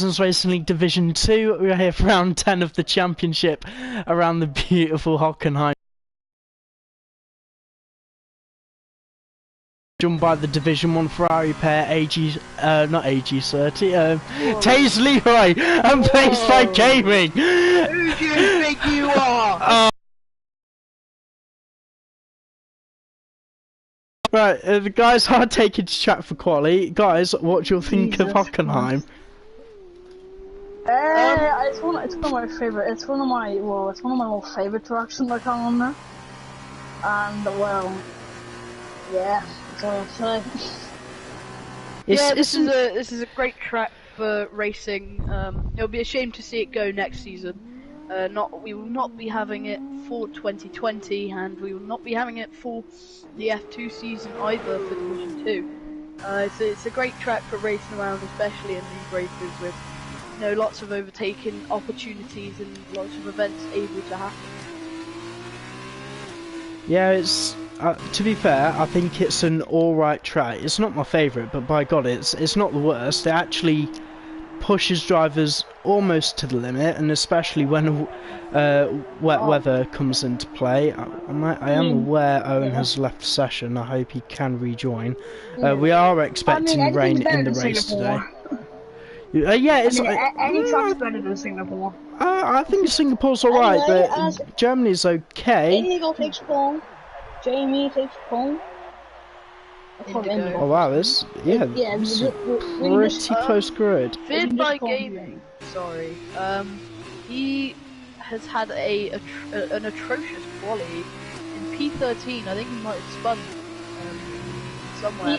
Racing League Division 2. We're here for round 10 of the championship around the beautiful Hockenheim. Joined by the Division 1 Ferrari pair, not AG30, Taze Leroy, and Placed by Gaming. Who do you think you are? Right, the guys are taking to chat for quality. Guys, what do you think of Hockenheim? It's one of my favorite. It's one of my most favorite tracks in the calendar. And yeah, that's all I'll say. This is a great track for racing. It'll be a shame to see it go next season. We will not be having it for 2020, and we will not be having it for the F2 season either for Division 2. It's a great track for racing around, especially in these races with lots of overtaking opportunities and lots of events able to happen. Yeah, it's to be fair, I think it's an alright track. It's not my favourite, but by God, it's not the worst. It actually pushes drivers almost to the limit, and especially when wet weather comes into play. I am aware Owen has left the session. I hope he can rejoin. We are expecting rain in the race today. Yeah, it's any track's better than Singapore. I think Singapore's alright, but Germany's okay. Indigo takes pole. Jamie takes pole. Indigo. Oh wow, this is a pretty close grid. Fid by Gaming. Sorry. He has had an atrocious quality in P13. I think he might have spun somewhere.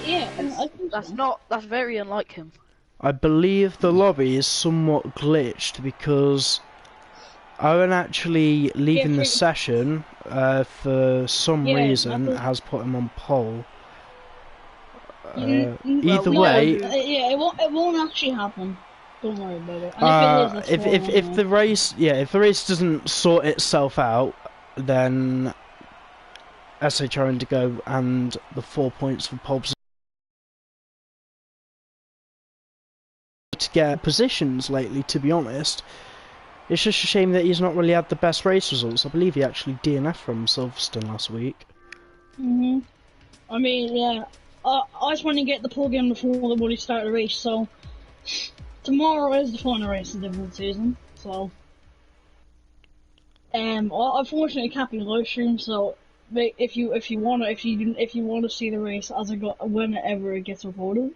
That's very unlike him. I believe the lobby is somewhat glitched because Owen actually leaving the session for some reason has put him on pole. Either way, it won't actually happen. Don't worry about it. And if the race doesn't sort itself out, then SHR Indigo and the 4 points for pole position to get positions lately. To be honest, it's just a shame that he's not really had the best race results. I believe he actually DNF from Silverstone last week. I mean, yeah. I just want to get the pole game before the bloody start the race, so tomorrow is the final race of the different season, so unfortunately it can't be live streamed, so if you want to see the race as whenever it gets recorded,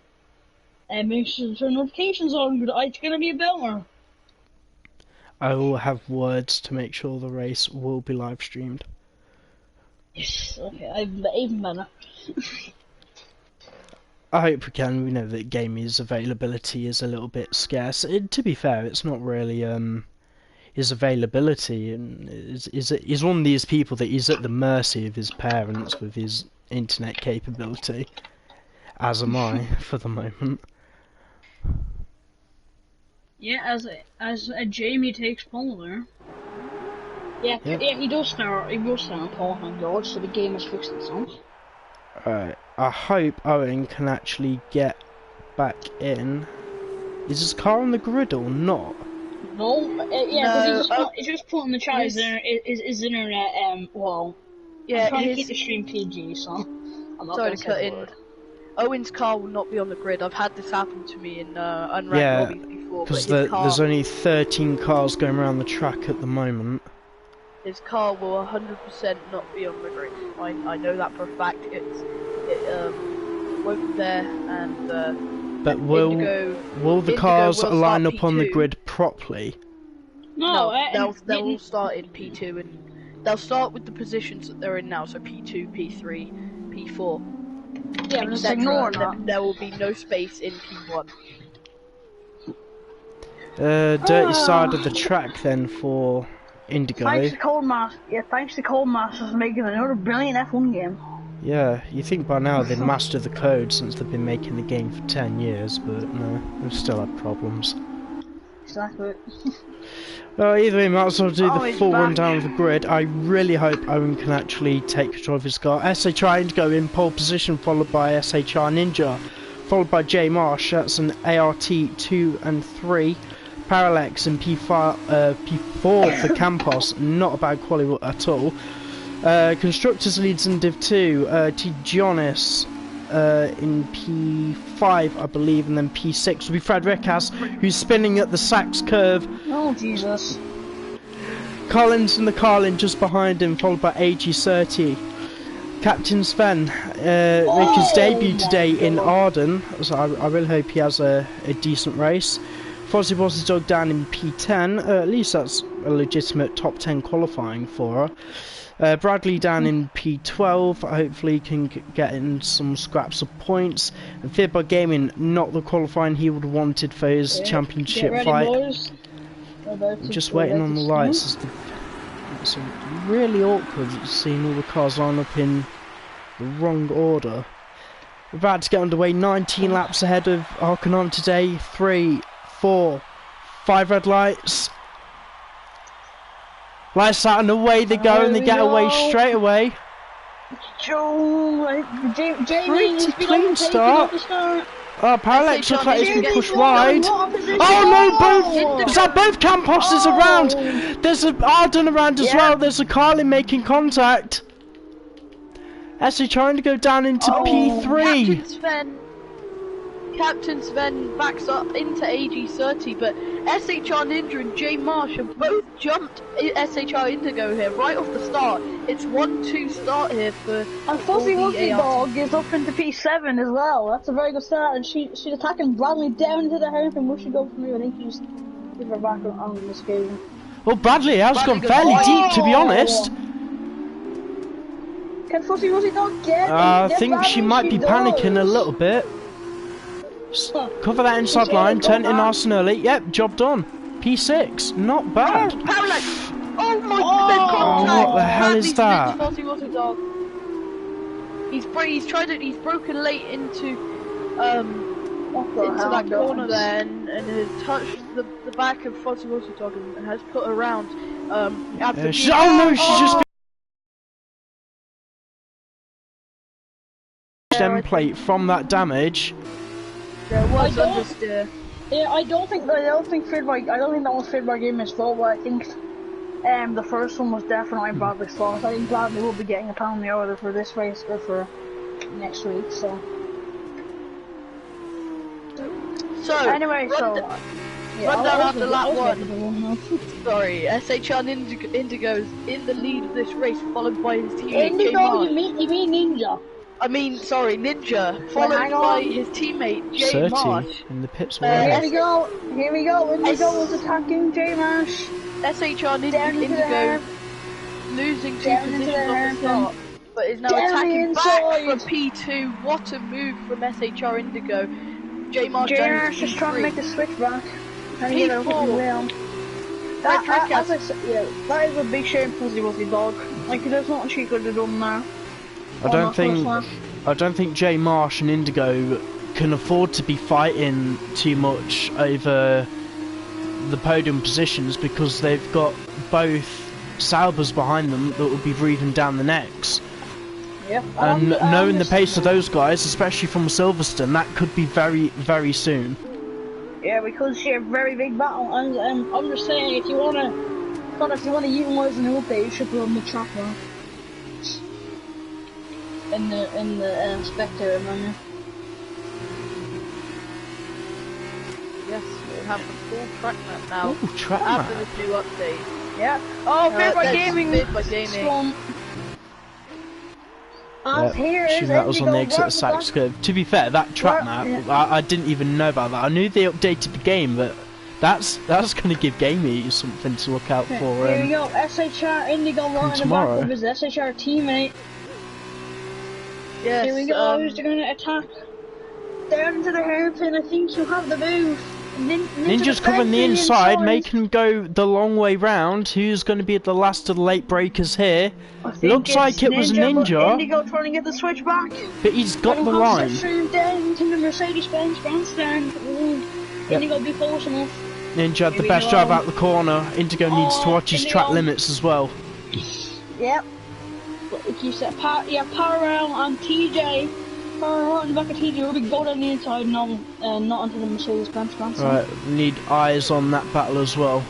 make sure to turn notifications on, but it's gonna be a belter. I will have words to make sure the race will be live streamed. Yes, okay, even better. I hope we can. We know that Gaming's availability is a little bit scarce. To be fair, it's not really his availability, and he's one of these people that he's at the mercy of his parents with his internet capability, as am I for the moment. Yeah, as Jamie takes pole there. Yeah, he does start on pole, thank God, so the game has fixed itself. Alright, I hope Owen can actually get back in. Is his car on the grid or not? No, he's just putting the charge in his internet, I'm trying to keep the stream PG, so I'm not sorry to cut in. Owen's car will not be on the grid. I've had this happen to me in unranked lobbies before. Because there's only 13 cars going around the track at the moment. His car will 100% not be on the grid. I know that for a fact. It won't be there, and but will the cars line up on the grid properly? No, they'll all start in P2, and they'll start with the positions that they're in now. So P2, P3, P4. Yeah, just ignore that. There will be no space in P1. Dirty side of the track then for Indigo. Thanks to Codemasters for making another brilliant F1 game. Yeah, you think by now they'd master the code since they've been making the game for 10 years, but no, they've still had problems. Exactly. Well, either way, might as well do the full rundown of the grid. I really hope Owen can actually take control of his car. SHR Indigo in pole position, followed by SHR Ninja, followed by J Marsh. That's an ART 2 and 3. Parallax in P4 for Campos, not a bad quality at all. Constructors leads in Div 2, Tigionis in P5, I believe, and then P6 will be Fred Recas, who's spinning at the Sachs curve. Oh, Jesus. Collins and the Carlin just behind him, followed by AG30. Captain Sven, make his debut today in Arden, so I really hope he has a decent race. Fozzie Boss's dog down in P10, at least that's a legitimate top 10 qualifying for her. Bradley down in P12, hopefully he can get in some scraps of points. And Fibber Gaming, not the qualifying he would have wanted for his championship fight. Just waiting on the lights. It's really awkward seeing all the cars line up in the wrong order. We're about to get underway, 19 laps ahead of Arcanum today. 3, 4, 5 red lights. Lights out and away they go, and they get away straight away. Pretty clean start. Oh, Parallax looks like it's been pushed wide. Oh no, both! Is that both Campos around? There's a Arden around as well. There's a Carlin making contact. Actually trying to go down into P3. Captain Sven backs up into AG30, but SHR Ninja and J Marsh have both jumped SHR Indigo here right off the start. It's 1-2 start here for. And Fuzzy Wuzzy Dog is up into P7 as well. That's a very good start, and she's attacking Bradley down into the hairpin. Where she go from here? I think she's give her back on this game. Well, Bradley has gone fairly deep, to be honest. Can Fuzzy Wuzzy Dog get? I think she might be panicking a little bit. Cover that inside line, turn it in nice and early. Yep, job done. P6, not bad. Parallax! Oh my god! What the hell is that? He's broken late into that corner there and has touched the back of Fozzie Wuzzy Dog and has put around. She's just template from that damage. There was understeer. Yeah, I don't think that was Fidbar Gaming's fault, but I think the first one was definitely Bradley's fault. I think Bradley will be getting a penalty order for this race or for next week. So anyway, run down after lap 1. Sorry, SHR Indigo's in the lead of this race, followed by his teammate Indigo, you mean Ninja? Sorry, Ninja, followed by his teammate J Marsh. In the pits. Here we go. Indigo was attacking J Marsh. SHR Indigo losing 2 positions on the start, but is now attacking back from P2. What a move from SHR Indigo. J Marsh is trying to make the switch back. P4. That is a big shame for Fuzzy Wuzzy Dog. Like, there's nothing she could have done there. I don't think J Marsh and Indigo can afford to be fighting too much over the podium positions, because they've got both Saubers behind them that will be breathing down the necks. Yep. And knowing the pace of those guys, especially from Silverstone, that could be very, very soon. Yeah, because she a very big battle, and I'm just saying, if you wanna utilize an update, you should put on the track now. In the spectator menu. Yes, we have the full track map now. Ooh, track after map. this new update. Yeah. Oh, Fidbar Gaming. That was on the exit of Sachs curve. To be fair, that track map, I didn't even know about that. I knew they updated the game, but that's going to give Gamey something to look out for. Here we go, SHR Indigo right in the back of his SHR teammate. Yes, here we go, who's going to attack? Down into the hairpin, I think you have the move. Ninja's covering the inside, making him go the long way round. Who's going to be at the last of the late breakers here? Looks like it was Ninja. Indigo trying to get the switch back. But he's got the line. Down into the Mercedes-Benz grandstand. Indigo be close enough. Ninja had the best drive out the corner. Indigo needs to watch his track limits as well. Yep. Like you said, Parallel and TJ Parallel in the back of TJ will be go down the inside, not onto the Mercedes-Benz grandstand. Right, we need eyes on that battle as well.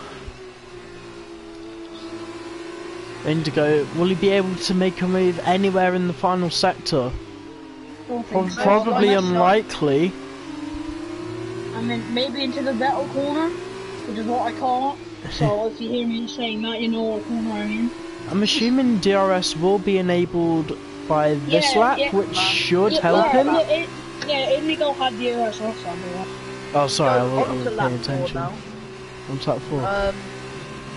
Indigo, will he be able to make a move anywhere in the final sector? Don't think so. Probably unlikely. I mean, maybe into the Vettel corner, which is what I call it. So if you hear me saying that, you know what corner I mean. I'm assuming DRS will be enabled by this lap, which should help him. Indigo had DRS also. Oh, sorry, I On to wasn't lap paying 4 attention. now. What's that for?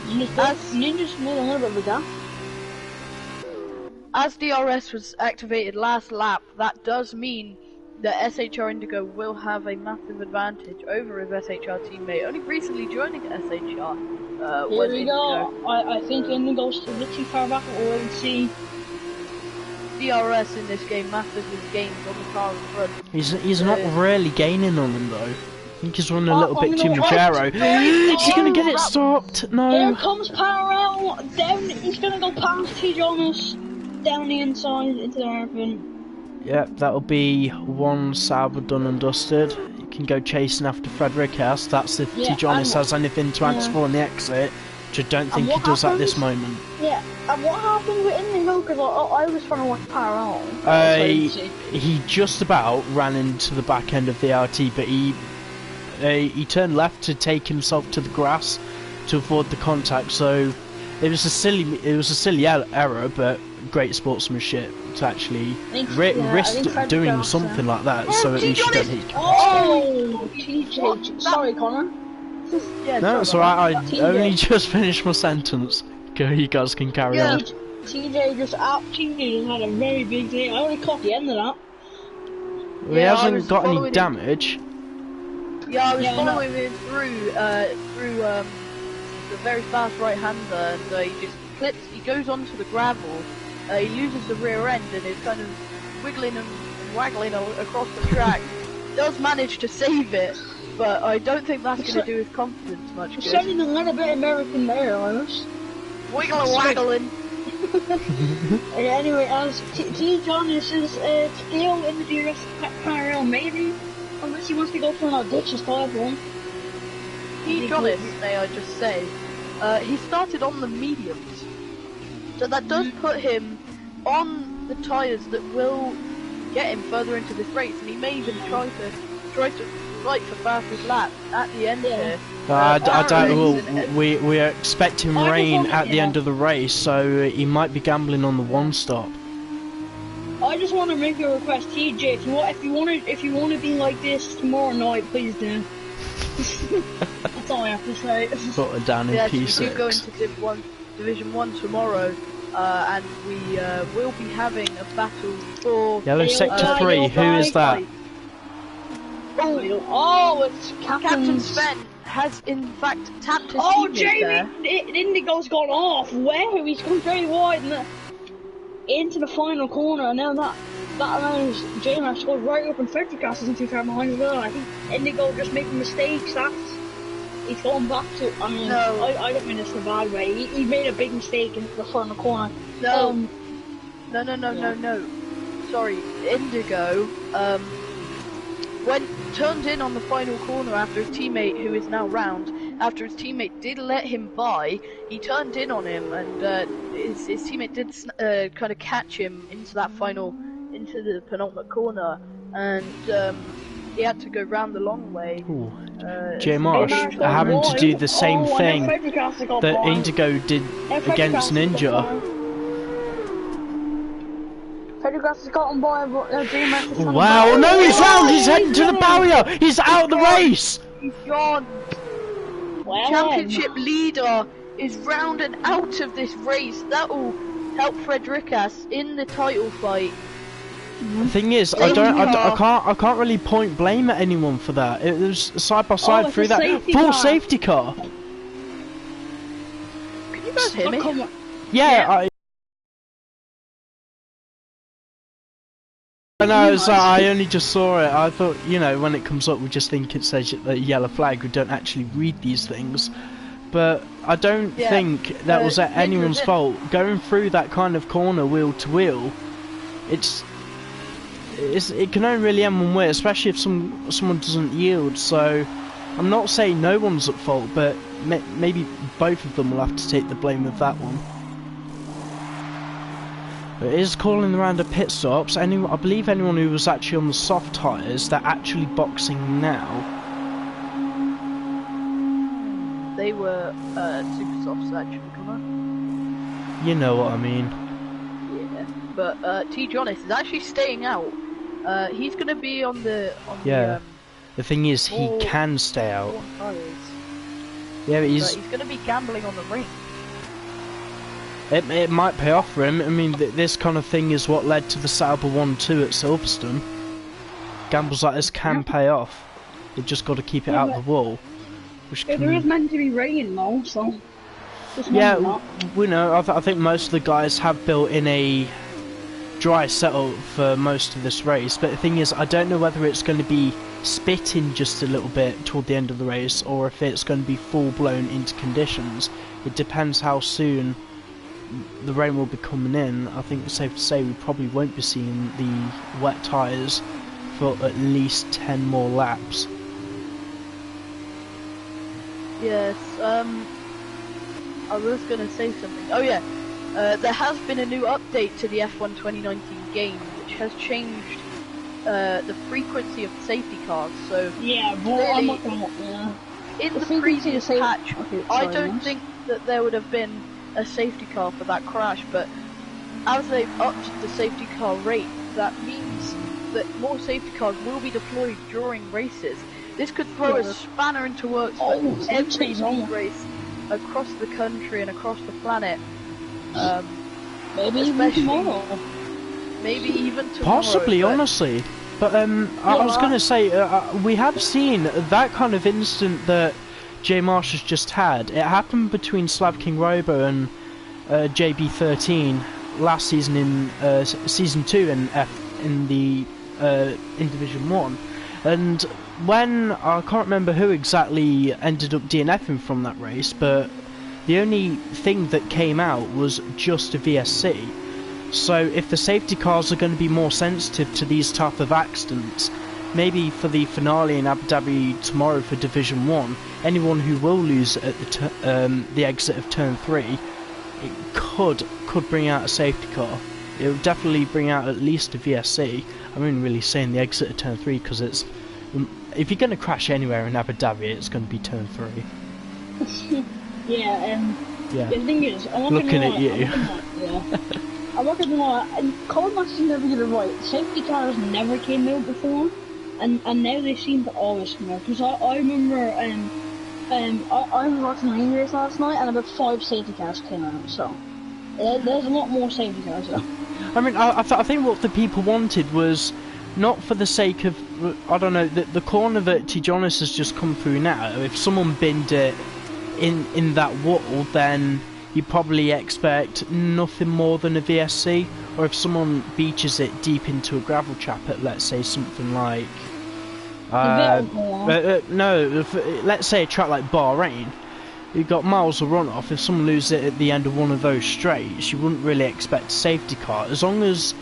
Ninja's made a little bit of a gap. As DRS was activated last lap, that does mean that SHR Indigo will have a massive advantage over his SHR teammate, only recently joining SHR. Here we go. I think Indigo's a bit too far back. We'll wait and see. DRS in this game massively gains on the car in front. He's not really gaining on him though. I think he's running a little bit too much aero. He's gonna get it stopped. No. Here comes Parallel. Down. He's gonna go past T. Jonas. Down the inside into the hairpin. Yep, that'll be one Sauber done and dusted. You can go chasing after Frederikas. That's if T. Jonas has anything to answer for on the exit, which I don't think he does at this moment. Yeah, and what happened with Indigo? Because I was trying to watch Parallel. He just about ran into the back end of the RT, but he turned left to take himself to the grass to avoid the contact. So it was a silly error, but great sportsmanship to actually risk doing something like that. So at least you don't hit. Oh, TJ. Sorry, Connor. Yeah, no, it's alright. I only just finished my sentence. Go, you guys can carry on. TJ just had a very big day. I only caught the end of that. Well, he hasn't got any damage. Yeah, I was following him through the very fast right-hander, and he just clips. He goes onto the gravel. He loses the rear end and is kind of wiggling and waggling across the track. Does manage to save it, but I don't think that's going to do his confidence much good. Sounding a little bit American there, Iris. Wiggling, waggling. Anyway, as T. Jonas is still in the DRS Parallel, maybe, unless he wants to go for an audacious fire one. T. Jonas, may I just say, he started on the mediums, so that does put him on the tyres that will get him further into this race, and he may even try to fight for fastest lap at the end here. I doubt we are expecting rain at the end of the race, so he might be gambling on the one stop. I just want to make a request, TJ. If you want to be like this tomorrow night, please do. That's all I have to say. Put it down in P6. We do go into Division 1 tomorrow, and we will be having a battle for Yellow Sector 3. Who is that? Oh, it's Captain Sven has in fact tapped his Jamie, there. Indigo's gone off. Where? He's gone very wide into the final corner, and now that allows Jamie to go right up, and Frederikas isn't too far behind as well. I think Indigo just making mistakes. He's going back to. I mean, no. I don't mean this in a bad way. He made a big mistake in the final corner. No. No. Sorry, Indigo. When turned in on the final corner after his teammate, who is now round, after his teammate did let him by, he turned in on him, and his teammate did kind of catch him into the penultimate corner, and he had to go round the long way. J Marsh having to do the same thing that Indigo did against Ninja. Frederikas has gotten by, but wow, no, he's round, he's heading to the barrier, he's out of the race! He's gone. Championship leader is round and out of this race. That will help Frederikas in the title fight. The thing is, I can't really point blame at anyone for that. It was side by side through that full safety car. Can you guys hear me? Yeah. No, I only just saw it. I thought, when it comes up, we just think it says a yellow flag. We don't actually read these things. But I don't think that was anyone's fault. Going through that kind of corner wheel to wheel, it's it can only really end one way, especially if someone doesn't yield. So I'm not saying no one's at fault, but maybe both of them will have to take the blame of that one. But it is calling around the pit stops. I believe anyone who was actually on the soft tyres, they're actually boxing now. They were super softs actually, Connor. You know what I mean. Yeah, but T. Jonas is actually staying out. He's going to be on the the thing is, he can stay out. Yeah, but he's going to be gambling on the ring. It might pay off for him. I mean, this kind of thing is what led to the Sauber 1-2 at Silverstone. Gambles like this can pay off. You've just got to keep it out of the wall. Which there is meant to be rain though, so... Yeah, we know. I think most of the guys have built in a dry setup for most of this race. But the thing is, I don't know whether it's going to be spitting just a little bit toward the end of the race, or if it's going to be full-blown into conditions. It depends how soon the rain will be coming in. I think it's safe to say we probably won't be seeing the wet tyres for at least 10 more laps. Yes, I was going to say something. Oh yeah, there has been a new update to the F1 2019 game, which has changed the frequency of safety cars. So yeah, well, I'm not gonna, in the previous patch, I don't think that there would have been a safety car for that crash, but as they've upped the safety car rate, that means that more safety cars will be deployed during races. This could throw a spanner into works for every race across the country and across the planet. Maybe even tomorrow. Maybe even tomorrow. Possibly, honestly. But I was going to say, we have seen that kind of incident that J Marsh has just had. It happened between Slav King Robo and JB13 last season in season 2 in Division 1. And when I can't remember who exactly ended up DNFing from that race, but the only thing that came out was just a VSC. So if the safety cars are going to be more sensitive to these type of accidents, maybe for the finale in Abu Dhabi tomorrow for Division 1, anyone who will lose at the exit of turn 3, it could bring out a safety car. It will definitely bring out at least a VSC. I'm only really saying the exit of turn 3 because it's... If you're going to crash anywhere in Abu Dhabi, it's going to be turn 3. Yeah. The thing is, I'm not looking at you. I'm not gonna lie, Colin Max never get it right. Safety cars never came out before, and now they seem to always come out. Because I remember, I was watching the rain race last night, and about 5 safety cars came out. So there's a lot more safety cars. So. I mean, I think what the people wanted was not for the sake of, I don't know, the corner that T. Jonas has just come through now. If someone binned it in that wall, then you probably expect nothing more than a VSC, or if someone beaches it deep into a gravel trap at, let's say, something like let's say a track like Bahrain, you've got miles of runoff. If someone loses it at the end of one of those straights, you wouldn't really expect a safety car. As long as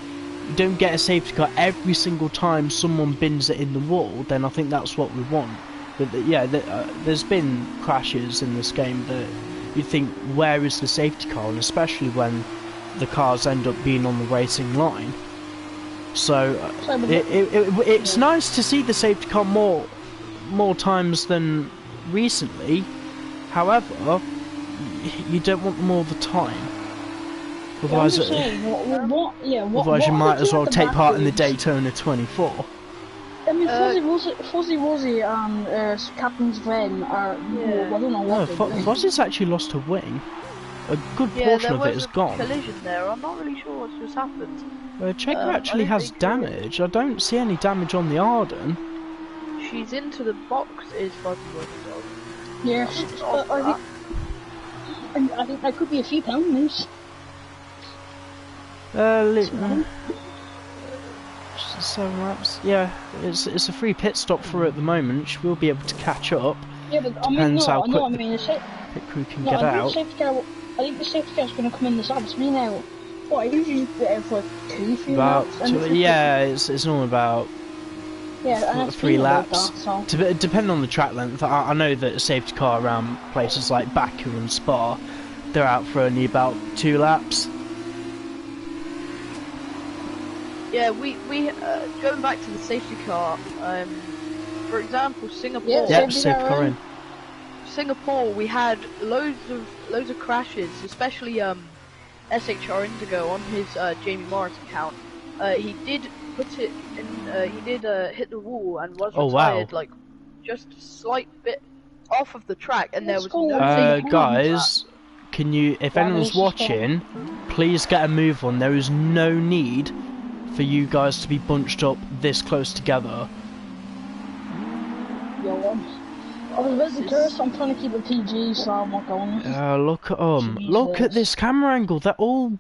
you don't get a safety car every single time someone bins it in the wall, then I think that's what we want. But there's been crashes in this game that you'd think, where is the safety car? And especially when the cars end up being on the racing line. So it's nice to see the safety car more times than recently. However, you don't want them all the time. Otherwise, otherwise you might as well take part in the Daytona 24. I mean, Fuzzy Wuzzy and Captain Sven are... I don't know what Fuzzy's actually lost a wing. A good portion of it is gone. There was a collision there. I'm not really sure what's just happened. Checker actually has damage. I don't see any damage on the Arden. She's into the box, is Fuzzy Wuzzy dog. Yeah, I think that could be a few pounds. 7 laps. Yeah, it's a free pit stop for her at the moment. She will be able to catch up. Yeah, but Depends how quick the pit crew can get out. I think the safety car's going to come in this abs. Me now, What, usually for 2-3 About laps? And yeah, it's all about yeah, and it's 3 been about laps. that, so. Depending on the track length, I know that a safety car around places like Baku and Spa, they're out for only about 2 laps. Yeah, we going back to the safety car. For example, Singapore. Yeah, Yep, safety safety car car in. in. Singapore, we had loads of crashes, especially SHR Indigo on his Jamie Morris account. He did put it in. He did hit the wall and was Oh, wow. retired, like just a slight bit off of the track, and there What's was no going on? safety car on the track. Guys, can you, if Right, anyone's this is watching, please get a move on. There is no need for you guys to be bunched up this close together. Yo, I was a bit cursed, I'm trying to keep it PG, so I'm not going. Look at Jesus. this camera angle. They're all,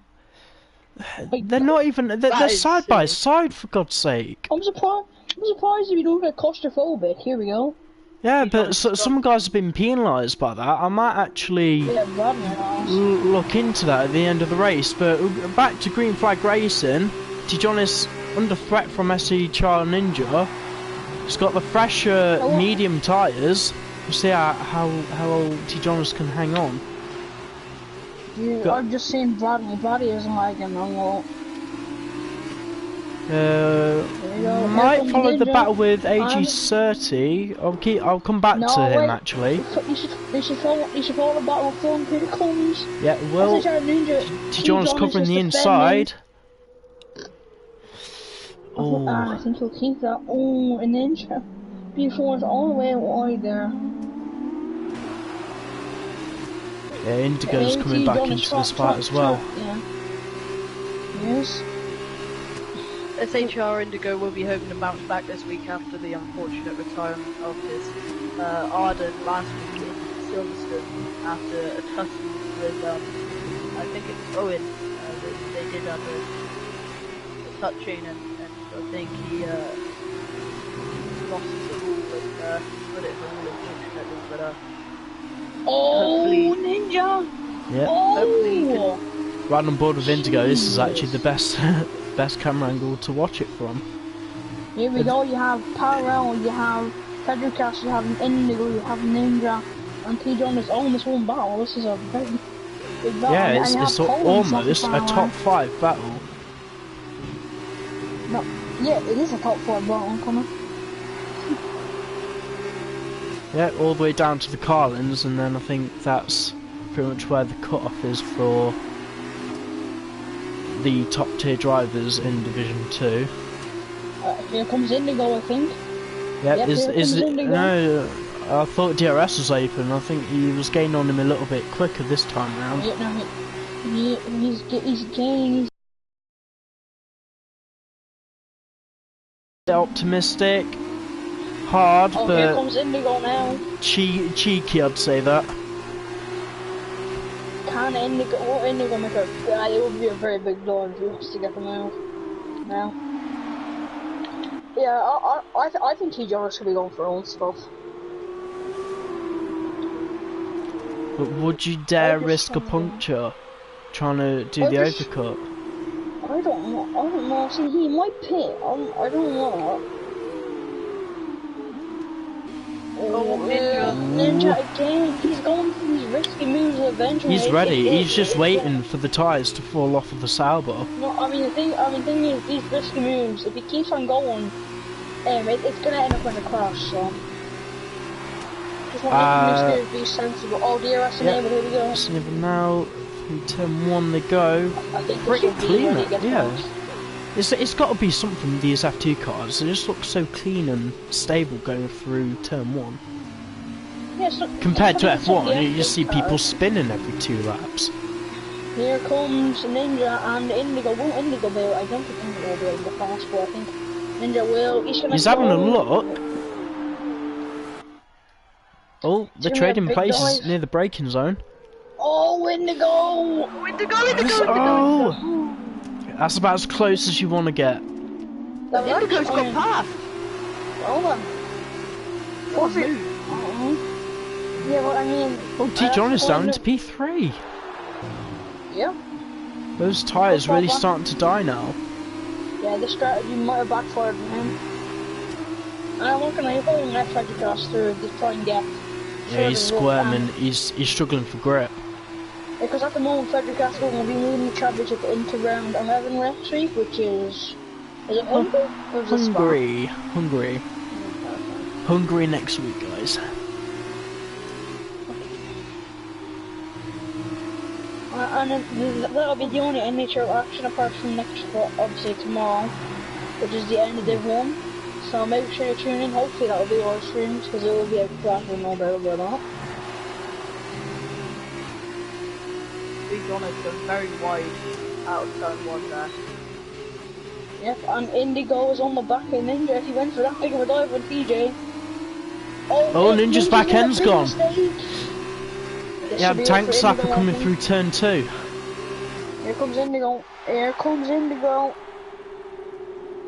Like, they're not even, they're That is side by silly. side, for God's sake. I'm surprised if you don't get claustrophobic. Here we go. Yeah, You but don't some guys have been penalised by that. I might actually Yeah, bad man. look into that at the end of the race. But back to green flag racing. Tijonis under threat from NHRL Ninja. He's got the fresher medium tyres. We'll see how Tijonis can hang on. I've just seen Bradley isn't like him, I'm not. Might follow the battle with AG30. I'll come back to him actually. You should follow the battle with Thorn. Here it comes. Yeah, well, Tijonis covering the inside. Oh. I think he'll keep that. Oh, an inch. Before it's all the way wide there. Yeah, Indigo's coming back into this fight as well. Yeah. Yes. SHR Indigo will be hoping to bounce back this week after the unfortunate retirement of his Arden last week in Silverstone after a tussle with I think it's Owen. They did under the touching and I think he lost it all and put it all unfortunately, but Oh, hopefully, Ninja! Yeah. Oh! Right on board with Indigo. This is actually the best best camera angle to watch it from. Here we go. You have Parallel, you have Pedrocast, you have Indigo, you have Ninja, and Tijonis almost won battle. This is a very big battle. Yeah, And it's you have almost Poland a second top 5 battle. No, yeah, it is a top 5 battle, Connor. Yeah, all the way down to the Carlins, and then I think that's pretty much where the cut-off is for the top tier drivers in Division 2. Here comes Indigo, I think. Yep, is it? Indigo. No, I thought DRS was open. I think he was gaining on him a little bit quicker this time round. Yeah, no, he's gaining. Optimistic, hard, Oh, here but comes Indigo now. cheeky, I'd say that. Can Indigo make a... it would be a very big door if he was to get them out. Now. Yeah, I think Tijonis should be going for own stuff. But would you dare risk a puncture trying to do the overcut? I don't know. See, he might pit. I don't know. Oh, Ninja. Ninja again. He's going for these risky moves eventually. He's ready. He's just waiting for the tyres to fall off of the Sauber. No, I mean the thing is these risky moves. If he keeps on going, it's gonna end up in a crash. So just want to be sensible. Oh, DRS enabled. Here we go. It's enabled now. Through turn 1 they go. I think Pretty clean, yeah. Past. It's got to be something from these F2 cars. They just look so clean and stable going through turn 1. Yeah, so, Compared to F1, you just see people spinning every 2 laps. Here comes Ninja and Indigo. Will Indigo be? I don't think Indigo will be able to get past, but I think Ninja will. He's having a look. Oh, the trading place near the braking zone. Oh, Indigo! Oh! That's about as close as you want to get. Indigo's got past. Hold on. What's it? Yeah, well, I mean... Oh, Tijonis down into P3. Yeah. Those tyres really starting to die now. Yeah, this strategy might have backfired on him. And I'm looking at probably an F-Factor Cross through to try and get. Yeah, he's squirming. He's struggling for grip. Because at the moment, Frederick Castle will be moving the championship into round 11 next week, which is it Hungary? Or is it Hungary. Hungary next week, guys. And then that'll be the only NHRL action apart from next, obviously tomorrow, which is the end of Div 1. So make sure you tune in. Hopefully that'll be our streams, because it will be a class with no doubt about that. Big Donna's gone very wide out of turn 1 there. Yep, and Indigo is on the back of Ninja. If he went for that big of a dive with TJ. Oh, Ninja's back end's gone. Yeah, tank slapper Indigo, coming through turn 2. Here comes Indigo. Here comes Indigo.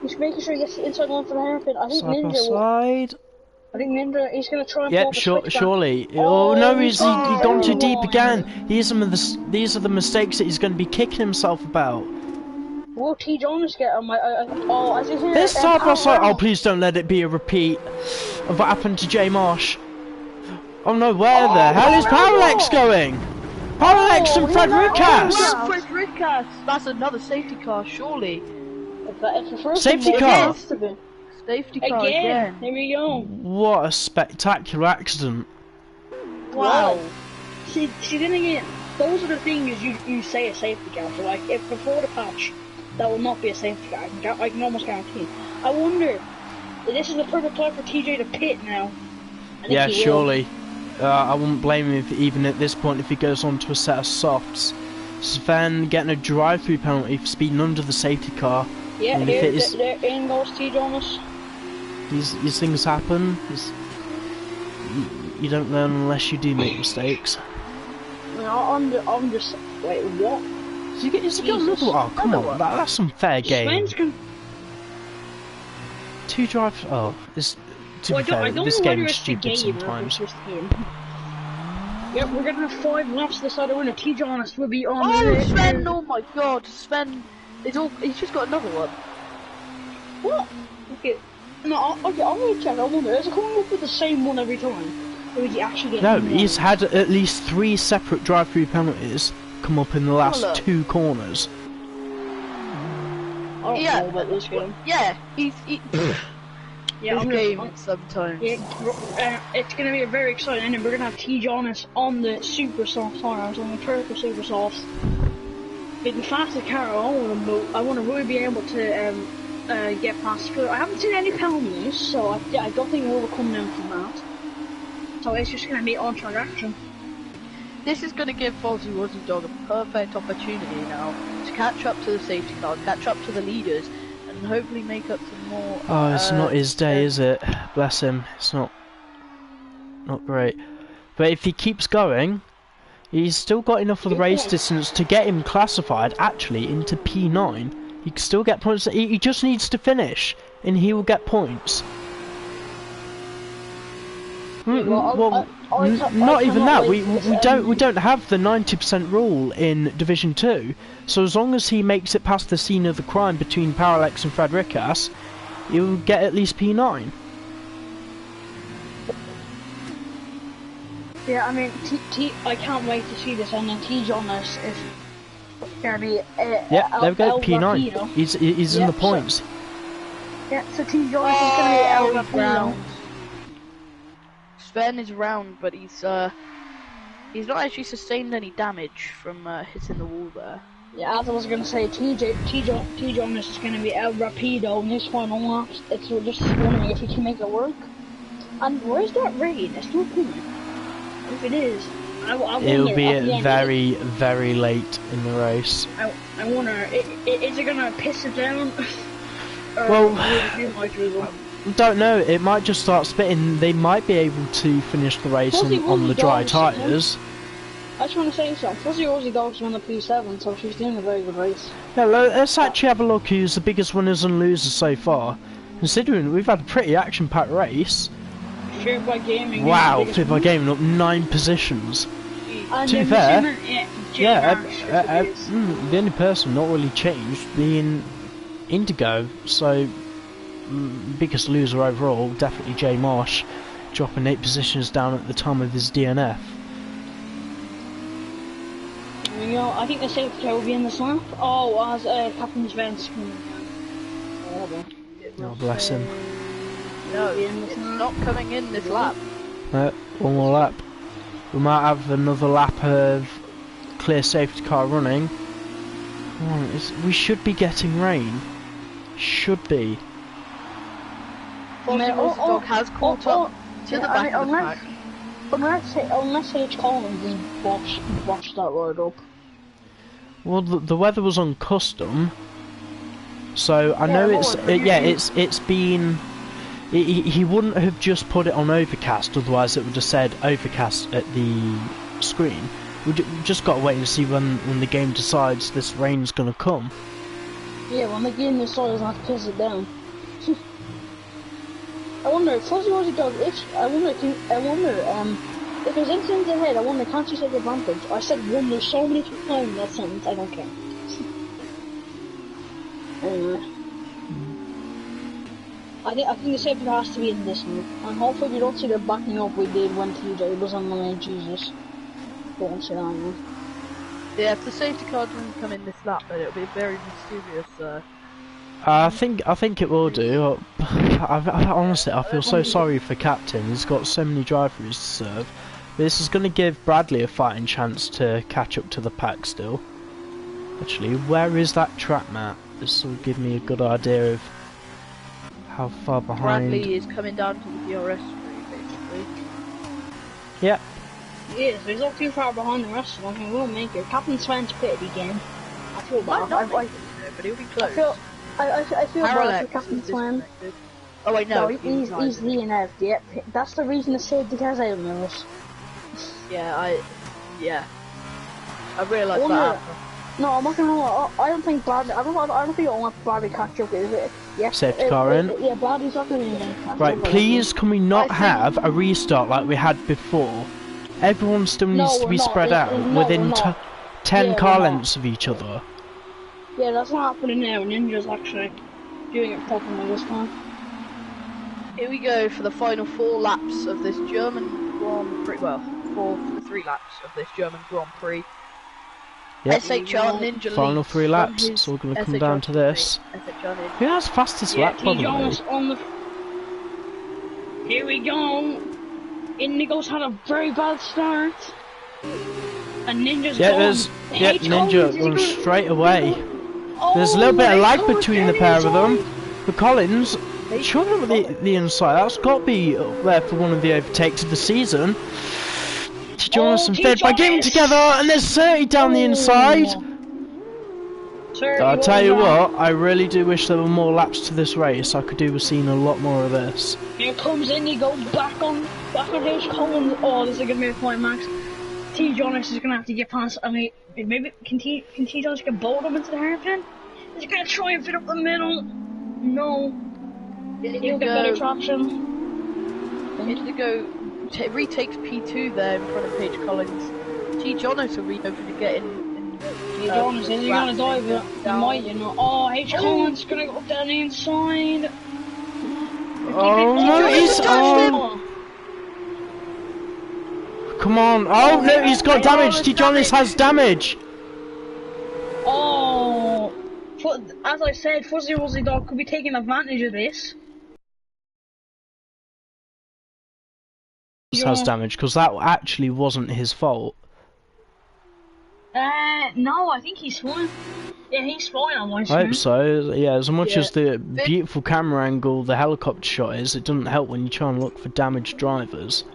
He's making sure he gets the inside one for the hairpin. I think Side by Ninja will. side. I think Ninja, he's going to try and Yep, pull the switch back. surely. Oh no, he's gone too deep again. These are the mistakes that he's going to be kicking himself about. Will T. Jonas get him? I think here. This side by side. Oh, please don't let it be a repeat of what happened to Jay Marsh. Oh no, where the hell is Parallax going? Parallax and Frederikas! Frederikas! That's another safety car, surely. It's the first Safety one, car. it has to be. Safety car again. Here we go. What a spectacular accident. Wow. See, then again, those are the things you say a safety car. So, like, if before the patch, that will not be a safety car. I can almost guarantee. I wonder, this is the perfect time for TJ to pit now. Yeah, surely. I wouldn't blame him even at this point if he goes on to a set of softs. Sven getting a drive-through penalty for speeding under the safety car. Yeah, there in goes T. Jonas. These things happen. You don't learn unless you do make mistakes. I'm just... Wait, what? Is he got another... Oh, come on. That's some fair game. Two drives... Oh, this... To be fair, this game is stupid sometimes. Yep, we're gonna have 5 laps this side of the winner. T. Jonas will be on Oh, Sven! Oh my god, Sven... He's just got another one. What? Okay. No, I'll really check. I wonder, is it coming up with the same one every time? Or is he actually getting No, he's had at least 3 separate drive-through penalties come up in the last 2 corners. I don't know about this game. Yeah, yeah, this game sometimes. Yeah, it's gonna be a very exciting ending. We're gonna have T. Jonas on the super soft tires, on the purple super softs. Being fast as Carol, I want to really be able to get past her. I haven't seen any penalties, so I don't think we'll come down from that. So it's just going to be on-track action. This is going to give Fozzie Wozzie Dog a perfect opportunity now to catch up to the safety car, catch up to the leaders, and hopefully make up some more... Oh, it's not his day, is it? Bless him. It's not great. But if he keeps going... He's still got enough of the race distance to get him classified, actually, into P9. He can still get points. He just needs to finish, and he will get points. Not even that. We don't have the 90% rule in Division 2. So as long as he makes it past the scene of the crime between Parallax and Frederikas, he'll get at least P9. Yeah, I mean, I can't wait to see this, and then T. Jonas is gonna be. Yeah, there we go, P9. Rapido. He's in the points. Yeah, so T. Jonas is gonna be El Rapido. Sven is round, but he's not actually sustained any damage from hitting the wall there. Yeah, as I was gonna say, T. Jonas is gonna be El Rapido in his final laps. It's just wondering if he can make it work. And where's that rain? It's not coming. If it is, I wonder, it'll be very, very late in the race. I wonder, is it gonna piss it down? Well, don't know. It might just start spitting. They might be able to finish the race on the dry tyres. I just want to say something. Fuzzy Rosie Dog's won the P7, so she's doing a very good race. Yeah, let's actually have a look who's the biggest winners and losers so far. Considering we've had a pretty action-packed race. Feared by Gaming. Wow, Feared by Gaming up 9 positions. Jeez. And To be fair, the the only person not really changed being Indigo, so biggest loser overall, definitely Jay Marsh, dropping 8 positions down at the time of his DNF. You know, I think the safety car will be in this lap. Oh, as Captain's Vents. Oh, bless him. No, it's not coming in this lap. No, one more lap. We might have another lap of clear safety car running. Come on, we should be getting rain. Should be. Dog has caught up to the back of the pack. Unless H. Collins has botched that road up. Well, the weather was on custom, so I know it's been. He wouldn't have just put it on overcast, otherwise it would have said overcast at the screen. We've just got to wait and see when the game decides this rain's gonna come. Yeah, when the game decides, I'll have to piss it down. I wonder, Fuzzy Wuzzy Dog, if there's incidents ahead, I wonder, can't you take advantage? I said wonder so many times in that sentence, I don't care. Anyway. I think the safety car has to be in this one, and hopefully we don't see the backing up we did when TJ was on the lane, Jesus. Don't say that, man. Yeah, if the safety car doesn't come in this lap, then it'll be very mysterious, I think it will do. Honestly, I feel so sorry for Captain. He's got so many drivers to serve. This is going to give Bradley a fighting chance to catch up to the pack still. Actually, where is that track map? This will give me a good idea of how far behind. Bradley is coming down to the DRS street, basically. Yep. Yes, he's not too far behind the rest of them. He will make it. Captain Sven's pitted again. I feel bad. But he'll be close. I feel bad for Captain Sven. Oh wait, no. He's DNF'd, yep. That's the reason the safety car's out of mirrors. Yeah, I realised that. No, I'm not gonna lie. I don't think Bradley. I don't think I want Bradley to catch up with it. Yeah, safety car in. Yeah, Bradley's not gonna catch up. Right, please, can we not have a restart like we had before? Everyone still needs to be spread out within 10 car lengths of each other. Yeah, that's not happening now. Ninja's actually doing it properly this time. Here we go for the final 4 laps of this German Grand Prix. Well, 3 laps of this German Grand Prix. Yep. SHR Ninja Final leads 3 laps. It's all going to come down to this. Who has fastest lap? Probably. Here we go. Indigo's had a very bad start. And Ninja's Ninja going straight away. There's a little bit of lag between the pair of them. But Collins, surely with the inside, that's got to be up there for one of the overtakes of the season. Jonas and Fed by getting together, and there's 30 down the inside. I'll tell you what, I really do wish there were more laps to this race. I could do with seeing a lot more of this. Here comes Indigo back on H. Collins. Oh, this is gonna be a point, Max. T. Jonas is gonna have to get past. I mean, maybe can T. Jonas get bowled up into the hairpin? He's gonna try and fit up the middle. No. He'll get better traction. Indigo retakes P2 there in front of Paige Collins. T. Jonas will be hoping to get in. T. Jonas, is he gonna dive it? He might, you know. Oh, H. Collins is gonna go down the inside. Oh no, he's on. Come on. Oh no, he's got damage. T. Jonas has damage. Oh, as I said, Fuzzy Wuzzy Dog could be taking advantage of this. Has damage because that actually wasn't his fault. No, I think he's fine. Yeah, he's fine on my screen. I hope so. Yeah, as much as the beautiful camera angle the helicopter shot is, it doesn't help when you try and look for damaged drivers.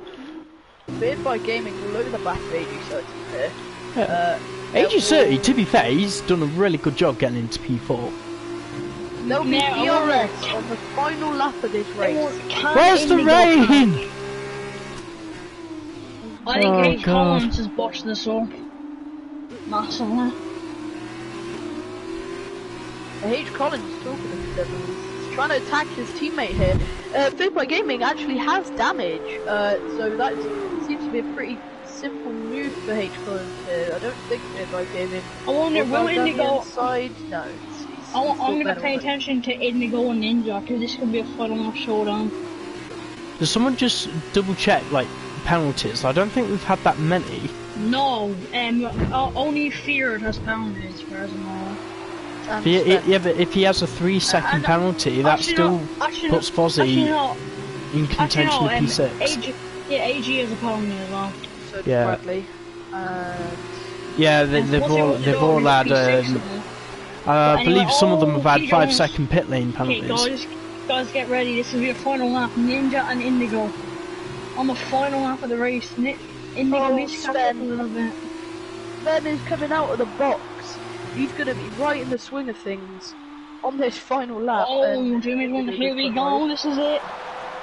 Beard by Gaming will look at the back of AG30 here. Yeah. AG30, to be fair, he's done a really good job getting into P4. There'll be DRS on the final lap of this race. Where's the rain? I think H. Collins has botched this up massively. H. Collins is talking to them. He's trying to attack his teammate here. Beard by Gaming actually has damage, so that seems to be a pretty simple move for H Collins here. I don't think they're by gaming. I wonder, will Indigo... Inside? No. I'm gonna pay attention to Indigo and Ninja, because this could be a final showdown. Does someone just double check, like, penalties? I don't think we've had that many. No, only Feared has penalties, as far as I know. Yeah, but if he has a 3-second penalty, that still puts Fozzie in contention of P6. AG has a penalty as well. So Bradley. Yeah, they've all had. I believe some of them have had 5-second pit lane penalties. Okay, guys, get ready. This will be a final lap. Ninja and Indigo on the final lap of the race. Indigo needs to catch up a little bit. Sven is coming out of the box. He's gonna be right in the swing of things on this final lap. Oh, Jimmy, here we go. This is it.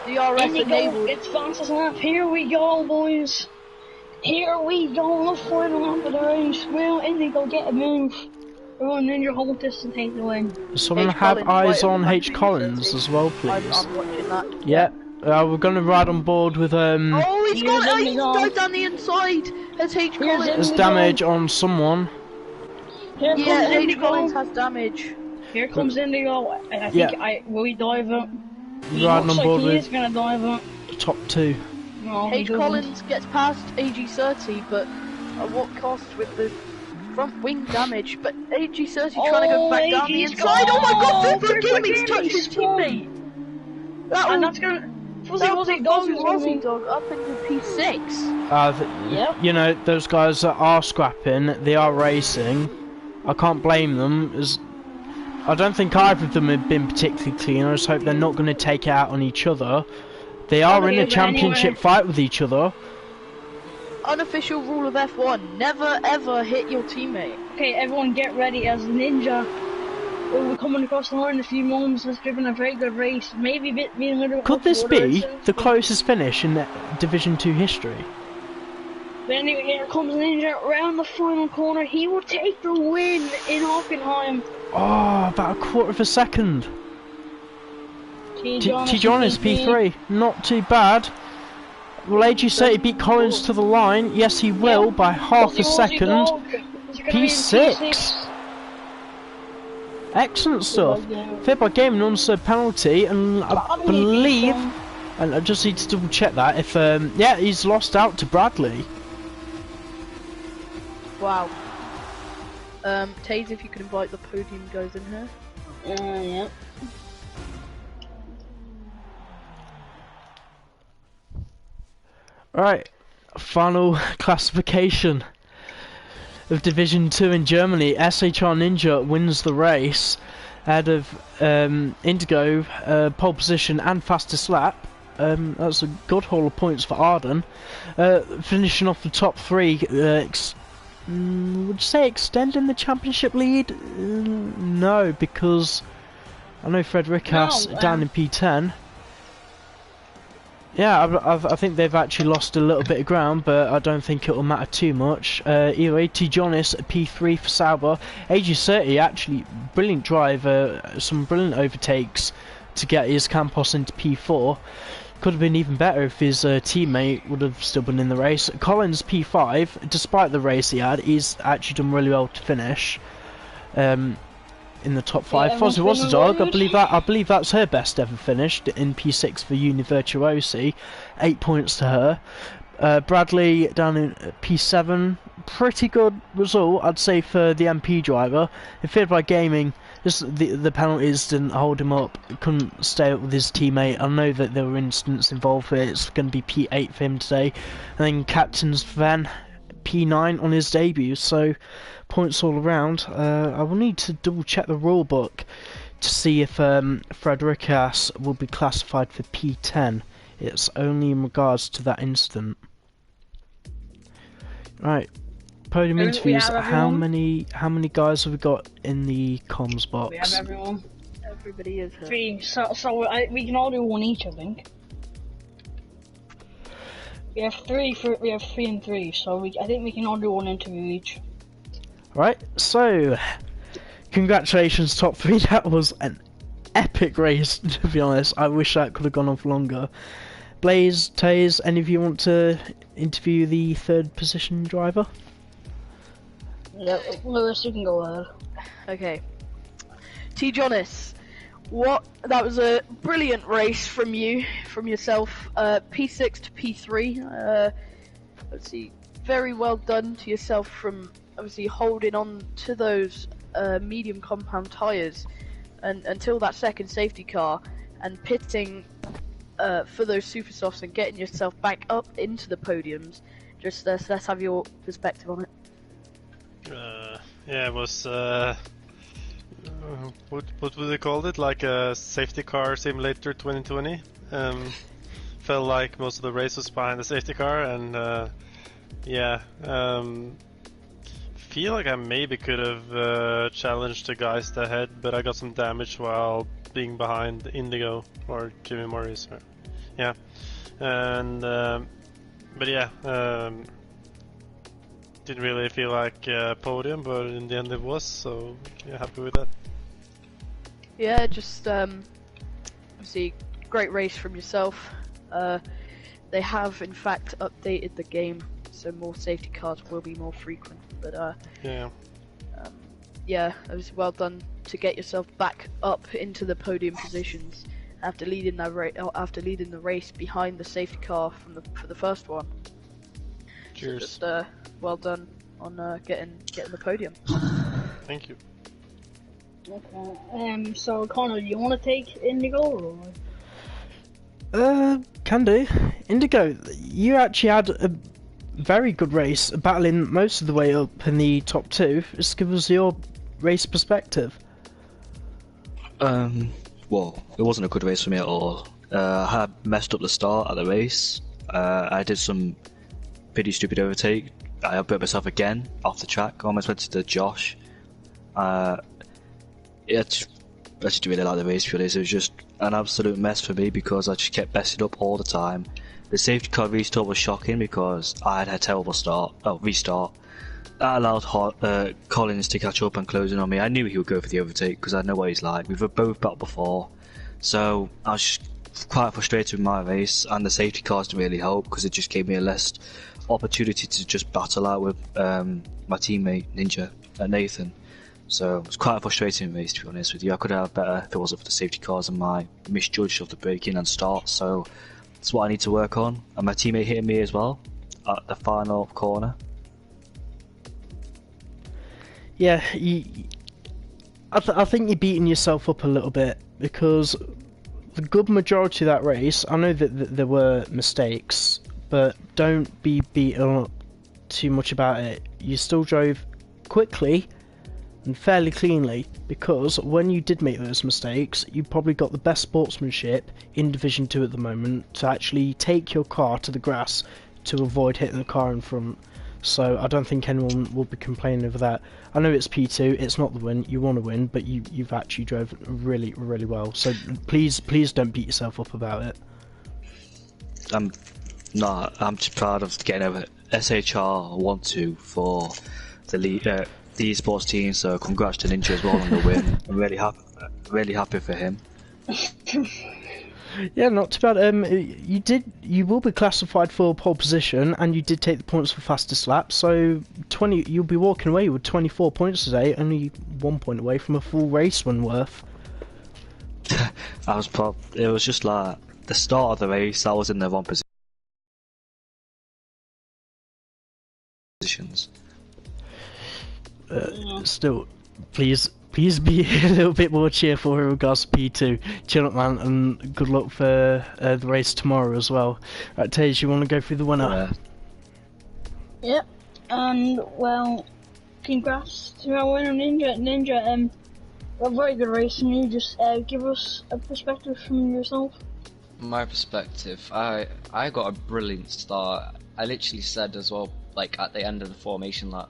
The RS enabled. It's fastest lap. Here we go, boys. Here we go. The final lap of the race. Will Indigo get a move? Oh, Ninja hold this and take the win. Does someone have eyes on H Collins as well, please? I'm watching that. Yeah. We're gonna ride on board with Oh, he's died down the inside. There's H Collins. There's damage on someone. Yeah, H Collins has damage. Here comes Indigo. I think will he dive up? He riding looks on board like he with is gonna dive up. top 2. No, H Collins gets past AG30, but at what cost with the front wing damage? But AG30 trying to go back down the inside. Oh my god, Fibber Gaming's touched his teammate. That's gonna. Fuzzy Dog up into P6. Yep. You know, those guys that are scrapping, they are racing. I can't blame them, as I don't think either of them have been particularly clean. I just hope they're not going to take it out on each other. They are in a championship fight with each other. Unofficial rule of F1, never ever hit your teammate. Okay, everyone get ready as Ninja. We'll be coming across the line in a few moments. Has driven a very good race. Maybe being a little. Could this be the closest finish in Division 2 history? But anyway, here comes Ninja around the final corner. He will take the win in Hockenheim. Oh, about a quarter of a second. T-John is P3. Not too bad. Will AG30 beat Collins to the line? Yes, he will by half a second. P6. Excellent stuff. Fibber Gaming unserved penalty, and I believe, and I just need to double check that, if, yeah, he's lost out to Bradley. Wow. Taze, if you could invite the podium guys in here. Yeah. Alright, final classification of Division 2 in Germany. SHR Ninja wins the race ahead of Indigo, pole position and fastest lap. That's a good haul of points for Arden. Finishing off the top 3, would you say extending the championship lead? No, because I know Frederikas down in P10. Yeah, I think they've actually lost a little bit of ground, but I don't think it will matter too much. Either way, T-Jonas P3 for Sauber. AG30 actually brilliant drive, some brilliant overtakes to get his Campos into P4. Could have been even better if his teammate would have still been in the race. Collins P5, despite the race he had, he's actually done really well to finish in the top 5. Yeah, Fozzie was a dog. I believe that's her best ever finished in P6 for Univirtuosi. 8 points to her. Bradley down in P7. Pretty good result, I'd say, for the MP driver. If Feared by Gaming, just the penalties didn't hold him up. Couldn't stay up with his teammate. I know that there were incidents involved where it's going to be P8 for him today. And then Captain Sven, P9 on his debut. So points all around. I will need to double check the rule book to see if Frederikas will be classified for P10. It's only in regards to that incident. Right. Podium interviews. How many guys have we got in the comms box? We have everyone. Everybody is here. 3. So we can all do one each, I think. We have 3 and 3. So I think we can all do one interview each. Right. So, congratulations, top 3. That was an epic race, to be honest. I wish that could have gone on for longer. Blaze, Taze, any of you want to interview the third position driver? Yeah, Lewis, you can go ahead. Okay. T. Jonas, that was a brilliant race from yourself. P6 to P3. Let's see, very well done to yourself from obviously holding on to those medium compound tyres and until that second safety car and pitting for those super softs and getting yourself back up into the podiums. Just let's have your perspective on it. Yeah, it was what would they call it? Like a safety car simulator 2020. Felt like most of the race was behind the safety car, and feel like I maybe could have challenged the guys ahead, but I got some damage while being behind Indigo or Jimmy Morris. Yeah, and but yeah. Didn't really feel like a podium, but in the end it was, so yeah, happy with that. Yeah, just obviously great race from yourself. They have in fact updated the game, so more safety cars will be more frequent. But yeah, it was well done to get yourself back up into the podium positions after leading the race behind the safety car for the first one. Cheers. So just well done on getting the podium. Thank you. Okay. So Connor, do you want to take Indigo or? Can do. Indigo, you actually had a very good race, battling most of the way up in the top two. Just give us your race perspective. Well, it wasn't a good race for me at all. I had messed up the start at the race. I did some pretty stupid overtake. I put myself again off the track. I almost went to the Josh. I just didn't really like the race, for this. It was just an absolute mess for me because I just kept messing up all the time. The safety car restart was shocking because I had a terrible restart. That allowed Collins to catch up and close in on me. I knew he would go for the overtake because I know what he's like. We've both battled before, so I was just quite frustrated with my race, and the safety cars didn't really help because it just gave me a less opportunity to just battle out with my teammate Ninja Nathan. So it was quite a frustrating race, to be honest with you. I could have better if it wasn't for the safety cars and my misjudge of the braking and start. So that's what I need to work on. And my teammate hit me as well at the final corner. Yeah, I think you're beating yourself up a little bit because the good majority of that race, I know that there were mistakes, but don't be beaten up too much about it. You still drove quickly and fairly cleanly, because when you did make those mistakes, you probably got the best sportsmanship in Division 2 at the moment to actually take your car to the grass to avoid hitting the car in front. So I don't think anyone will be complaining over that. I know it's P2, it's not the win, you want to win, but you've actually drove really, really well. So please don't beat yourself up about it. I'm just proud of getting over SHR 1-2 for the esports team, so congrats to Ninja as well on the win. I'm really happy for him. Yeah, not too bad. You will be classified for pole position, and you did take the points for fastest lap. So you'll be walking away with 24 points today, only 1 point away from a full race win worth. It was just like the start of the race. I was in the wrong positions. Still, please be a little bit more cheerful in regards to P2. Chill up, man, and good luck for the race tomorrow as well. Right, Tage, you want to go through the winner? Yep. And well, congrats to our winner, Ninja. A very good race from you. Just give us a perspective from yourself. My perspective, I got a brilliant start. I literally said as well, like at the end of the formation lap,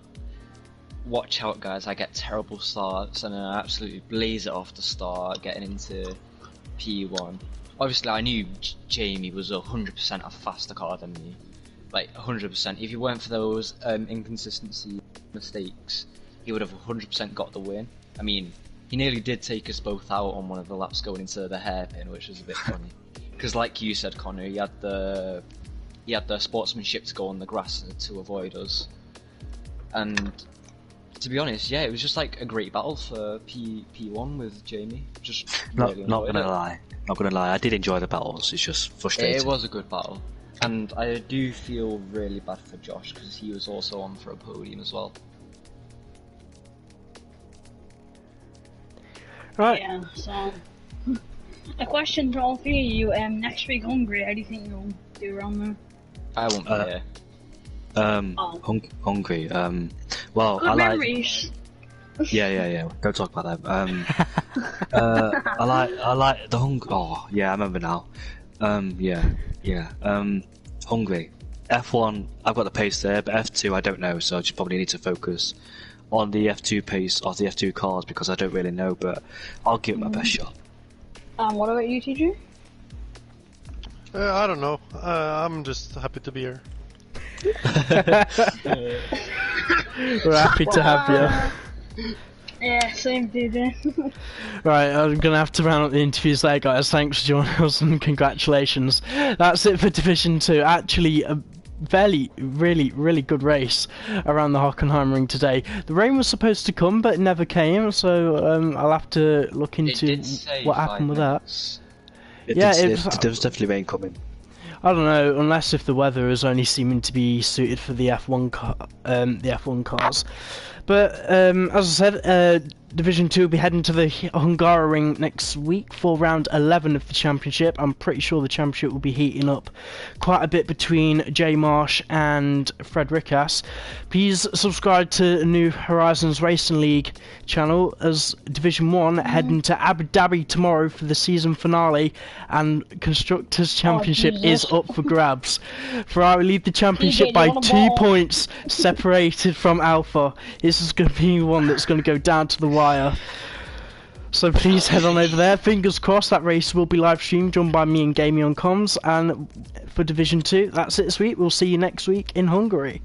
watch out guys, I get terrible starts, and then I absolutely blaze it off the start, getting into P1. Obviously I knew Jamie was 100% a faster car than me, like 100%. If it weren't for those inconsistency mistakes, he would have 100% got the win. I mean, he nearly did take us both out on one of the laps going into the hairpin, which was a bit funny. Because like you said, Connor, he had the he had the sportsmanship to go on the grass to avoid us. And to be honest, yeah, it was just like a great battle for P1 with Jamie. Just Not really not enjoyed gonna it. lie. Not gonna lie. I did enjoy the battles. It's just frustrating. It was a good battle. And I do feel really bad for Josh because he was also on for a podium as well. Right. Yeah, so a question to all three of you, next week Hungary, how do you think you'll do around there? I won't be here. Hungry. Well, Good I like. memories. Yeah. Don't talk about them. I like the hung. Oh, yeah, I remember now. Yeah. Hungry. F1, I've got the pace there, but F2, I don't know, so I just probably need to focus on the F2 pace of the F2 cars because I don't really know, but I'll give it my best shot. What about you, TJ? I don't know. I'm just happy to be here. We're happy to have you. Yeah, same TJ. Right, I'm gonna have to round up the interviews there, guys. Thanks for joining us and congratulations. That's it for Division 2. Actually, a really good race around the Hockenheimring today. The rain was supposed to come, but it never came, so I'll have to look into what happened with that. There was definitely rain coming. I don't know, unless if the weather is only seeming to be suited for the F1 cars. But as I said, Division 2 will be heading to the Hungaroring next week for round 11 of the championship. I'm pretty sure the championship will be heating up quite a bit between Jay Marsh and Fred Rickas. Please subscribe to New Horizons Racing League channel as Division 1 heading to Abu Dhabi tomorrow for the season finale, and Constructors Championship is up for grabs. Ferrari lead the championship by 2 points, separated from Alpha. This is going to be one that's going to go down to the wire. So please head on over there. Fingers crossed that race will be live streamed, done by me and Gamey on comms. And for Division 2, that's it this week. We'll see you next week in Hungary.